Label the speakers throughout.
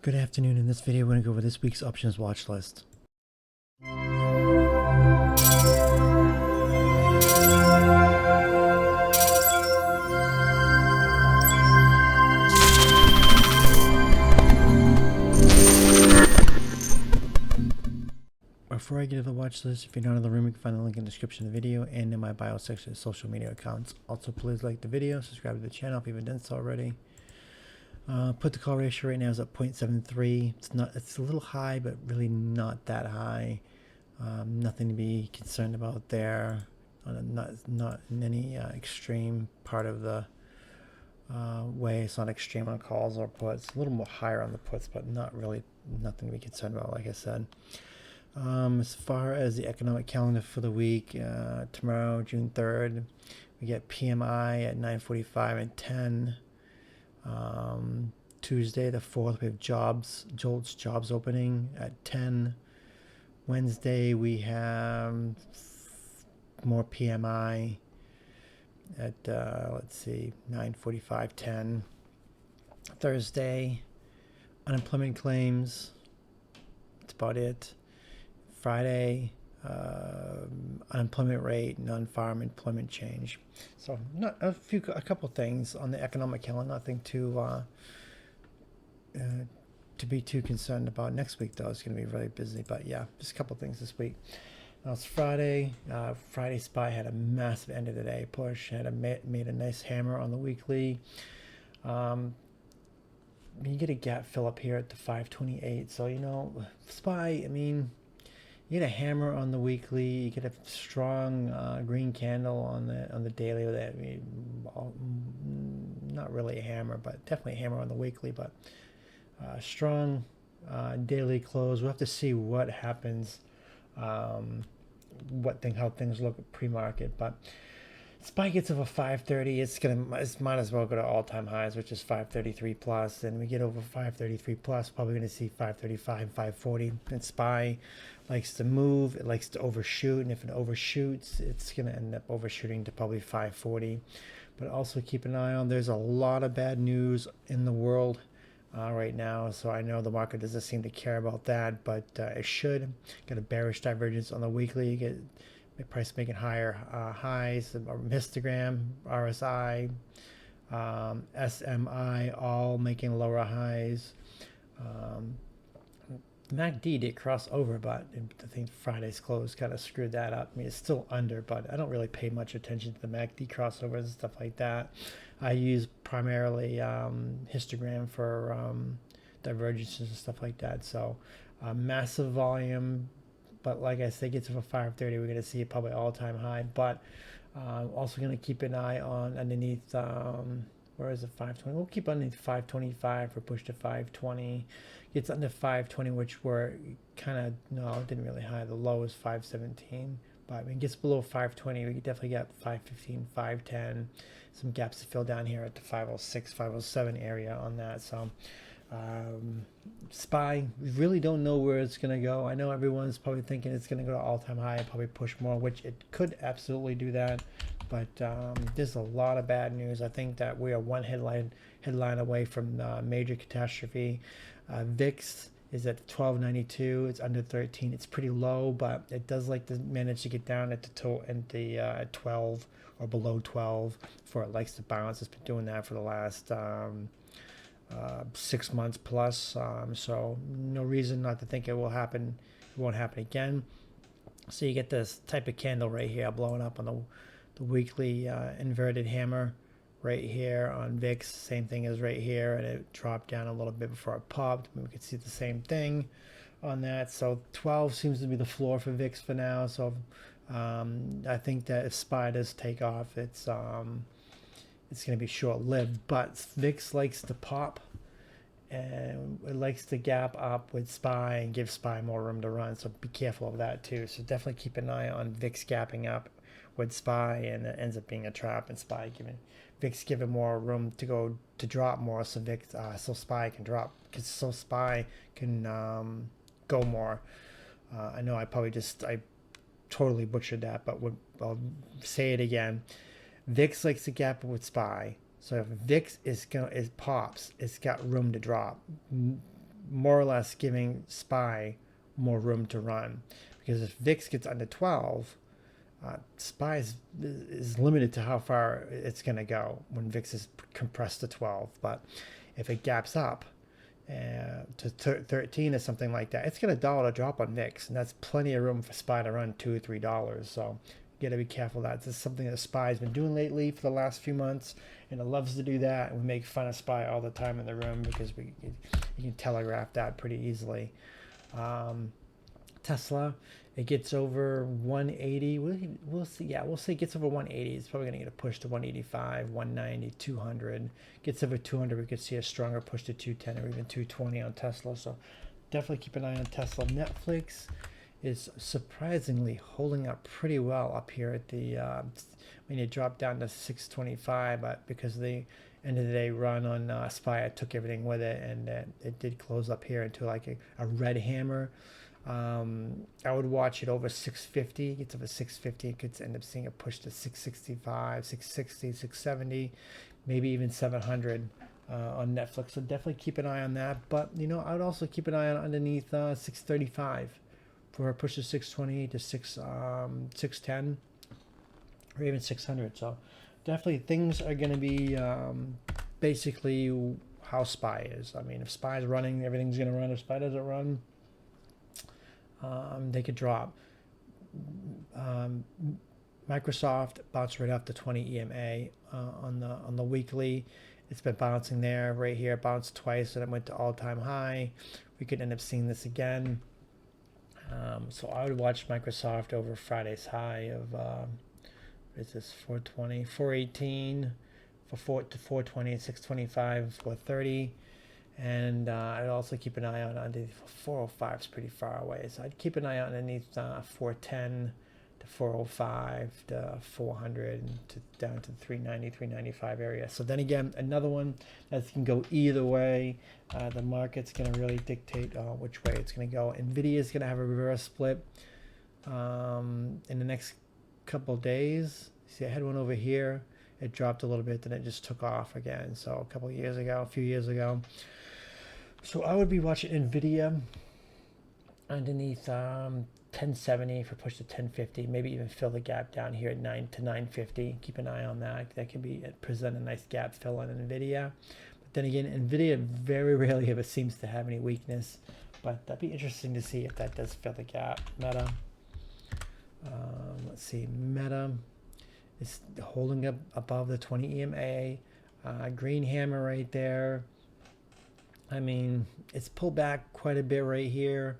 Speaker 1: Good afternoon. In this video, we're going to go over this week's options watch list. Before I get to the watch list, if you're not in the room, you can find the link in the description of the video and in my bio section of social media accounts. Also, please like the video, subscribe to the channel if you haven't done so already. Put the call ratio right now is at 0.73. It's a little high, but really not that high. Nothing to be concerned about there. Not in any extreme part of the way. It's not extreme on calls or puts. A little more higher on the puts, but nothing to be concerned about, like I said. As far as the economic calendar for the week, tomorrow, June 3rd, we get PMI at 9:45 and 10. Tuesday the 4th, we have JOLTS jobs opening at 10. Wednesday we have more PMI at let's see, 9:45, 10. Thursday, unemployment claims. That's about it. Friday, unemployment rate, non-farm employment change. So not a couple things on the economic calendar. Nothing to be too concerned about. Next week though, it's going to be really busy. But yeah, just a couple things this week. Now it's Friday. Friday SPY had a massive end of the day push. Made a nice hammer on the weekly. You get a gap fill up here at the 528. So SPY. I mean, you get a hammer on the weekly. You get a strong green candle on the daily. That not really a hammer, but definitely a hammer on the weekly. But strong daily close. We'll have to see what happens. How things look at pre-market, but SPY gets over 530. It might as well go to all-time highs, which is 533 plus. And we get over 533 plus, probably going to see 535, 540. And SPY likes to move. It likes to overshoot, and if it overshoots, it's going to end up overshooting to probably 540. But also keep an eye on. There's a lot of bad news in the world right now, so I know the market doesn't seem to care about that, but it should. Got a bearish divergence on the weekly. You get the price making higher highs. Histogram, RSI, SMI all making lower highs. MACD did cross over, but I think Friday's close kind of screwed that up. I mean, it's still under, but I don't really pay much attention to the MACD crossovers and stuff like that. I use primarily histogram for divergences and stuff like that. So massive volume, but like I said, gets over 530. We're going to see probably all-time high, but also going to keep an eye on underneath. Where is it? 520. We'll keep underneath 525 for push to 520. Gets under 520, which were kind of it didn't really high. The low is 517, but when it gets below 520, we could definitely get 515, 510. Some gaps to fill down here at the 506, 507 area on that. So SPY, we really don't know where it's going to go. I know everyone's probably thinking it's going to go to all-time high and probably push more, which it could absolutely do that. But there's a lot of bad news. I think that we are one headline away from major catastrophe. VIX is at 1292. It's under 13. It's pretty low, but it does like to manage to get down at the 12 or below 12 before it likes to bounce. It's been doing that for the last 6 months plus. So no reason not to think it will happen. It won't happen again. So you get this type of candle right here blowing up on the weekly inverted hammer right here on VIX. Same thing as right here, and it dropped down a little bit before it popped. We could see the same thing on that. So 12 seems to be the floor for VIX for now. So I think that if SPY does take off, it's going to be short-lived. But VIX likes to pop, and it likes to gap up with SPY and give SPY more room to run. So be careful of that too. So definitely keep an eye on VIX gapping up with SPY, and it ends up being a trap, and VIX giving more room to drop more, so SPY can drop, so SPY can go more. I know I totally butchered that, but I'll say it again. VIX likes to gap with SPY, so if VIX pops, it's got room to drop. more or less giving SPY more room to run, because if VIX gets under 12, SPY is limited to how far it's going to go when VIX is compressed to 12. But if it gaps up to 13 or something like that, it's going to $1 drop on VIX, and that's plenty of room for SPY to run $2 or $3. So you got to be careful of that. This is something that SPY has been doing lately for the last few months, and it loves to do that. And we make fun of SPY all the time in the room because you can telegraph that pretty easily. Tesla, it gets over 180. We'll see. Yeah, we'll say it gets over 180. It's probably going to get a push to 185, 190, 200. Gets over 200, we could see a stronger push to 210 or even 220 on Tesla. So definitely keep an eye on Tesla. Netflix is surprisingly holding up pretty well up here at the when you drop down to 625, but because of the end of the day run on SPY, I took everything with it, and it did close up here into like a red hammer. I would watch it over 650. It gets over 650. It could end up seeing a push to 665, 660, 670, maybe even 700 on Netflix. So definitely keep an eye on that. But I would also keep an eye on underneath 635 for a push to 620 to 610 or even 600. So definitely things are going to be basically how SPY is. I mean, if SPY is running, everything's going to run. If SPY doesn't run, they could drop. Microsoft bounced right off the 20 EMA on the weekly. It's been bouncing there right here. Bounced twice and it went to all-time high. We could end up seeing this again. So I would watch Microsoft over Friday's high of what is this, 420, 418 for 420, 625, 430. And I'd also keep an eye on underneath 405 is pretty far away. So I'd keep an eye on underneath 410 to 405 to 400 to down to the 390, 395 area. So then again, another one that can go either way. The market's going to really dictate which way it's going to go. NVDA is going to have a reverse split in the next couple days. See, I had one over here. It dropped a little bit, then it just took off again. So a few years ago. So I would be watching NVIDIA underneath 1070 for push to 1050, maybe even fill the gap down here at 9 to 950. Keep an eye on that. That can present a nice gap fill on NVIDIA. But then again, NVIDIA very rarely ever seems to have any weakness. But that'd be interesting to see if that does fill the gap. Meta. Let's see. Meta is holding up above the 20 EMA. Green hammer right there. I mean, it's pulled back quite a bit right here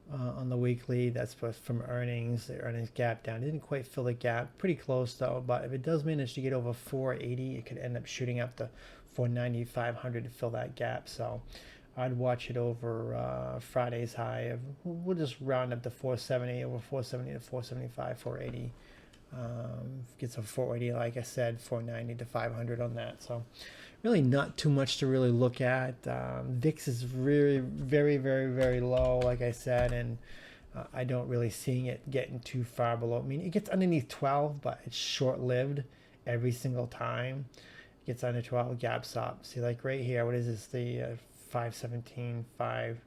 Speaker 1: on the weekly. That's from earnings. The earnings gap down. It didn't quite fill the gap. Pretty close though. But if it does manage to get over 480, it could end up shooting up to 490, 500 to fill that gap. So I'd watch it over Friday's high. We'll just round up to 470, over 470 to 475, 480. Gets a 480, like I said, 490 to 500 on that. So really not too much to really look at. VIX is really very, very, very low, like I said, and I don't really seeing it getting too far below. I mean, it gets underneath 12, but it's short-lived every single time. It gets under 12, gaps up. See, like right here, what is this? The 517, 5.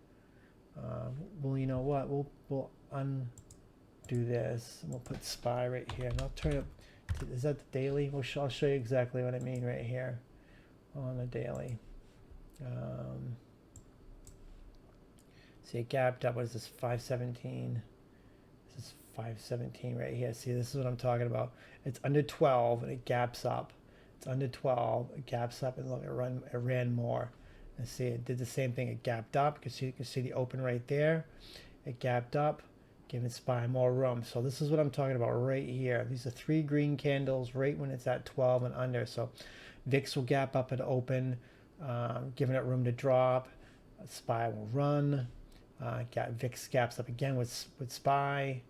Speaker 1: Well, you know what? We'll undo this. We'll put SPY right here, and I'll turn up. Is that the daily? I'll show you exactly what I mean right here on the daily. See, it gapped up. What is this? 517. This is 517 right here. See, this is what I'm talking about. It's under 12 and it gaps up. It's under 12. It gaps up, and look, it ran more. And see, it did the same thing. It gapped up. You can see the open right there. It gapped up, giving SPY more room. So this is what I'm talking about right here. These are 3 green candles right when it's at 12 and under. So VIX will gap up and open, giving it room to drop. SPY will run. VIX gaps up again with SPY,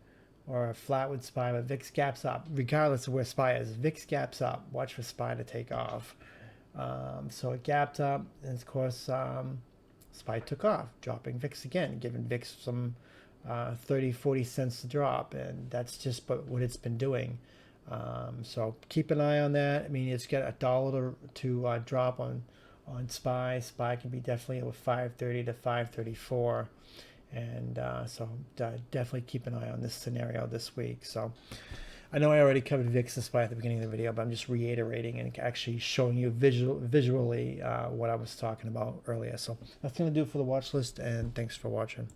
Speaker 1: or flat with SPY, but VIX gaps up regardless of where SPY is. VIX gaps up. Watch for SPY to take off. So it gapped up, and of course SPY took off, dropping VIX again, giving VIX some 30-40 cents to drop, and that's just what it's been doing. So keep an eye on that. I mean, it's got $1 to drop on on SPY. SPY can be definitely over 530 to 534. And so definitely keep an eye on this scenario this week. So I know I already covered VIX and SPY at the beginning of the video, but I'm just reiterating and actually showing you visually what I was talking about earlier. So that's going to do it for the watch list, and thanks for watching.